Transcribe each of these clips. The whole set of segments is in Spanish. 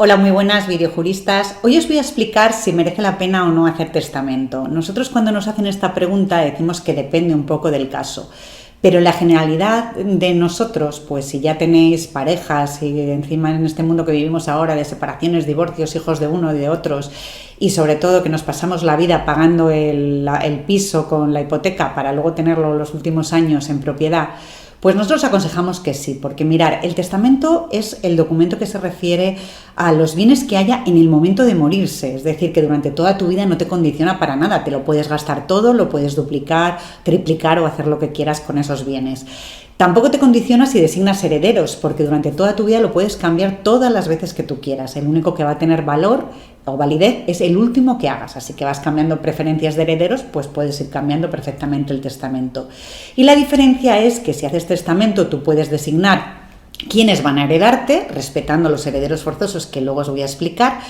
Hola, muy buenas videojuristas. Hoy os voy a explicar si merece la pena o no hacer testamento. Nosotros cuando nos hacen esta pregunta decimos que depende un poco del caso, pero la generalidad de nosotros, pues si ya tenéis parejas y encima en este mundo que vivimos ahora de separaciones, divorcios, hijos de uno y de otros, y sobre todo que nos pasamos la vida pagando el piso con la hipoteca para luego tenerlo los últimos años en propiedad, pues nosotros aconsejamos que sí, porque mirar, el testamento es el documento que se refiere a los bienes que haya en el momento de morirse, es decir, que durante toda tu vida no te condiciona para nada, te lo puedes gastar todo, lo puedes duplicar, triplicar o hacer lo que quieras con esos bienes. Tampoco te condiciona si designas herederos, porque durante toda tu vida lo puedes cambiar todas las veces que tú quieras. El único que va a tener valor o validez es el último que hagas, así que vas cambiando preferencias de herederos, pues puedes ir cambiando perfectamente el testamento. Y la diferencia es que si haces testamento tú puedes designar quiénes van a heredarte, respetando los herederos forzosos que luego os voy a explicar,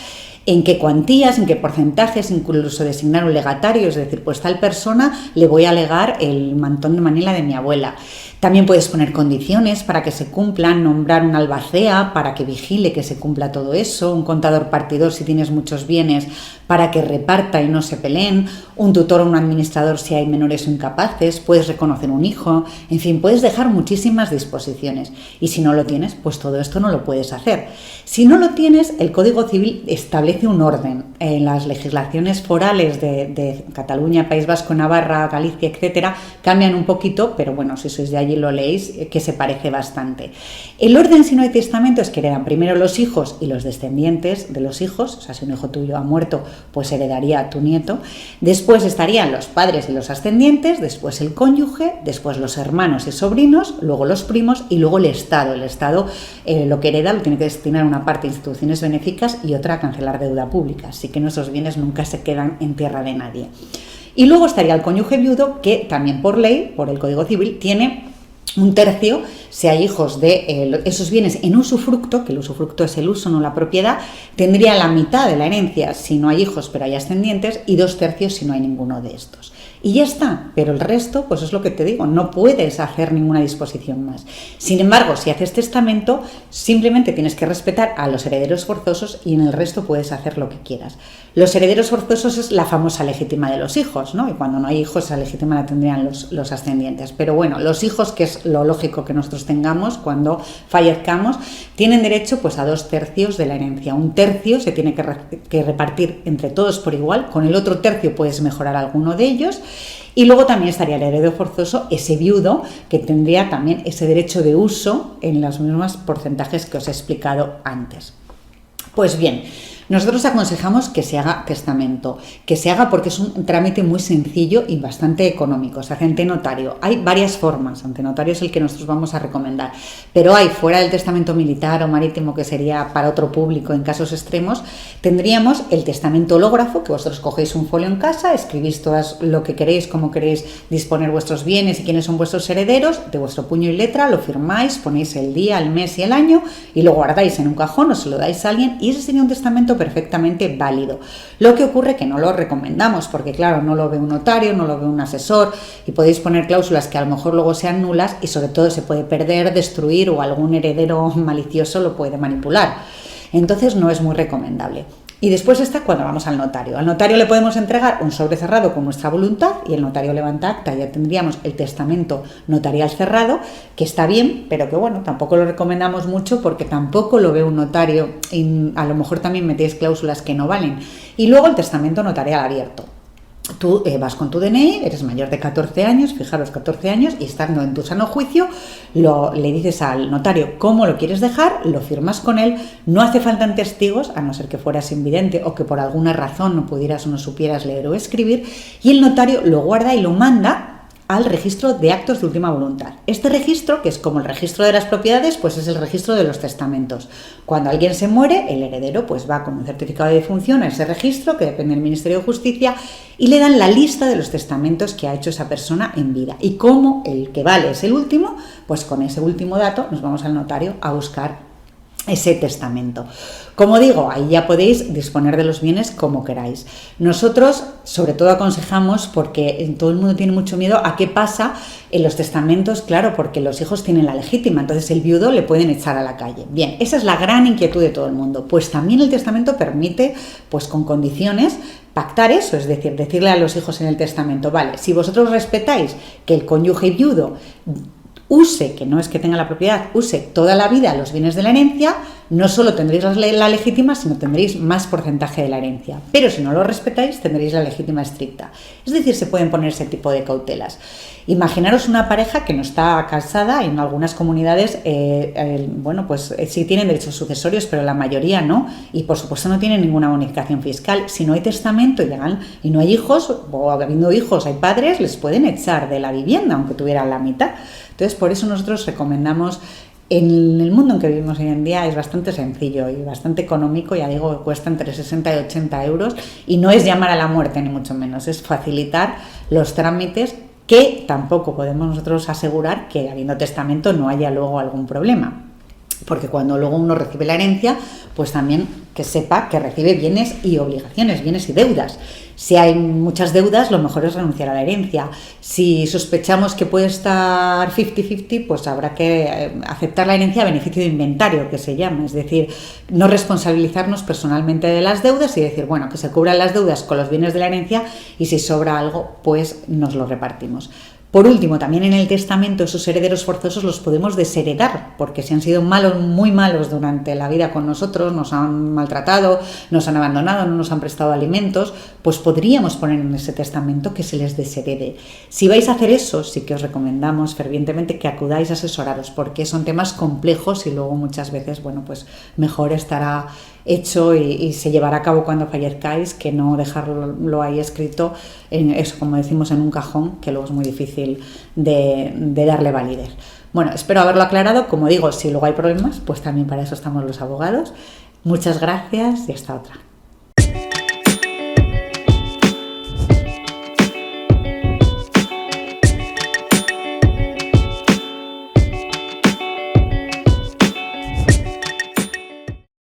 en qué cuantías, en qué porcentajes, incluso designar un legatario, es decir, pues tal persona le voy a legar el mantón de Manila de mi abuela. También puedes poner condiciones para que se cumplan, nombrar un albacea para que vigile que se cumpla todo eso, un contador partidor si tienes muchos bienes para que reparta y no se peleen, un tutor o un administrador si hay menores o incapaces, puedes reconocer un hijo, en fin, puedes dejar muchísimas disposiciones. Y si no lo tienes, pues todo esto no lo puedes hacer. Si no lo tienes, el Código Civil establece un orden. En las legislaciones forales de Cataluña, País Vasco, Navarra, Galicia, etcétera, cambian un poquito, pero bueno, si sois de allí lo leéis, que se parece bastante. El orden, si no hay testamento, es que heredan primero los hijos y los descendientes de los hijos, o sea, si un hijo tuyo ha muerto, pues heredaría a tu nieto. Después estarían los padres y los ascendientes, después el cónyuge, después los hermanos y sobrinos, luego los primos y luego el Estado. El Estado lo que hereda lo tiene que destinar una parte a instituciones benéficas y otra a cancelar deuda pública, así que nuestros bienes nunca se quedan en tierra de nadie. Y luego estaría el cónyuge viudo, que también por ley, por el Código Civil, tiene un tercio si hay hijos de esos bienes en usufructo, que el usufructo es el uso, no la propiedad, tendría la mitad de la herencia si no hay hijos pero hay ascendientes y 2/3 si no hay ninguno de estos. Y ya está, pero el resto, pues es lo que te digo, no puedes hacer ninguna disposición más. Sin embargo, si haces testamento, simplemente tienes que respetar a los herederos forzosos y en el resto puedes hacer lo que quieras. Los herederos forzosos es la famosa legítima de los hijos, ¿no? Y cuando no hay hijos, esa legítima la tendrían los ascendientes. Pero bueno, los hijos, que es lo lógico que nosotros tengamos cuando fallezcamos, tienen derecho pues a 2/3 de la herencia. Un tercio se tiene que repartir entre todos por igual, con el otro tercio puedes mejorar alguno de ellos. Y luego también estaría el heredero forzoso, ese viudo, que tendría también ese derecho de uso en los mismos porcentajes que os he explicado antes. Pues bien, nosotros aconsejamos que se haga testamento, que se haga porque es un trámite muy sencillo y bastante económico, se hace ante notario. Hay varias formas, ante notario es el que nosotros vamos a recomendar, pero hay fuera del testamento militar o marítimo, que sería para otro público en casos extremos, tendríamos el testamento hológrafo, que vosotros cogéis un folio en casa, escribís todo lo que queréis, cómo queréis disponer vuestros bienes y quiénes son vuestros herederos, de vuestro puño y letra, lo firmáis, ponéis el día, el mes y el año y lo guardáis en un cajón o se lo dais a alguien y ese sería un testamento perfectamente válido. Lo que ocurre que no lo recomendamos porque claro, no lo ve un notario, no lo ve un asesor y podéis poner cláusulas que a lo mejor luego sean nulas y sobre todo se puede perder, destruir o algún heredero malicioso lo puede manipular. Entonces no es muy recomendable. Y después está cuando vamos al notario. Al notario le podemos entregar un sobre cerrado con nuestra voluntad y el notario levanta acta y ya tendríamos el testamento notarial cerrado, que está bien, pero que bueno, tampoco lo recomendamos mucho porque tampoco lo ve un notario y a lo mejor también metéis cláusulas que no valen. Y luego el testamento notarial abierto. Tú vas con tu DNI, eres mayor de 14 años, fijaros 14 años, y estando en tu sano juicio, le dices al notario cómo lo quieres dejar, lo firmas con él, no hace falta testigos, a no ser que fueras invidente o que por alguna razón no pudieras o no supieras leer o escribir, y el notario lo guarda y lo manda al registro de actos de última voluntad. Este registro, que es como el registro de las propiedades, pues es el registro de los testamentos. Cuando alguien se muere, el heredero pues va con un certificado de defunción a ese registro, que depende del Ministerio de Justicia, y le dan la lista de los testamentos que ha hecho esa persona en vida. Y como el que vale es el último, pues con ese último dato nos vamos al notario a buscar ese testamento. Como digo, ahí ya podéis disponer de los bienes como queráis. Nosotros, sobre todo, aconsejamos, porque todo el mundo tiene mucho miedo a qué pasa en los testamentos, claro, porque los hijos tienen la legítima, entonces el viudo le pueden echar a la calle. Bien, esa es la gran inquietud de todo el mundo. Pues también el testamento permite, pues con condiciones, pactar eso, es decir, decirle a los hijos en el testamento, vale, si vosotros respetáis que el cónyuge viudo use, que no es que tenga la propiedad, use toda la vida los bienes de la herencia, no solo tendréis la legítima, sino tendréis más porcentaje de la herencia. Pero si no lo respetáis, tendréis la legítima estricta. Es decir, se pueden poner ese tipo de cautelas. Imaginaros una pareja que no está casada, en algunas comunidades, bueno, pues sí tienen derechos sucesorios, pero la mayoría no, y por supuesto no tienen ninguna bonificación fiscal. Si no hay testamento y no hay hijos, o habiendo hijos hay padres, les pueden echar de la vivienda, aunque tuvieran la mitad. Entonces, por eso nosotros recomendamos, en el mundo en que vivimos hoy en día es bastante sencillo y bastante económico, ya digo, cuesta entre 60 y 80 euros, y no es llamar a la muerte, ni mucho menos, es facilitar los trámites, que tampoco podemos nosotros asegurar que habiendo testamento no haya luego algún problema. Porque cuando luego uno recibe la herencia, pues también que sepa que recibe bienes y obligaciones, bienes y deudas. Si hay muchas deudas, lo mejor es renunciar a la herencia. Si sospechamos que puede estar 50-50, pues habrá que aceptar la herencia a beneficio de inventario, que se llama. Es decir, no responsabilizarnos personalmente de las deudas y decir, bueno, que se cubran las deudas con los bienes de la herencia y si sobra algo, pues nos lo repartimos. Por último, también en el testamento esos herederos forzosos los podemos desheredar, porque si han sido malos, muy malos durante la vida con nosotros, nos han maltratado, nos han abandonado, no nos han prestado alimentos, pues podríamos poner en ese testamento que se les desherede. Si vais a hacer eso, sí que os recomendamos fervientemente que acudáis a asesoraros, porque son temas complejos y luego muchas veces, bueno, pues mejor estará hecho y se llevará a cabo cuando fallezcáis, que no dejarlo ahí escrito, en eso, como decimos, en un cajón, que luego es muy difícil de darle validez. Bueno, espero haberlo aclarado. Como digo, si luego hay problemas, pues también para eso estamos los abogados. Muchas gracias y hasta otra.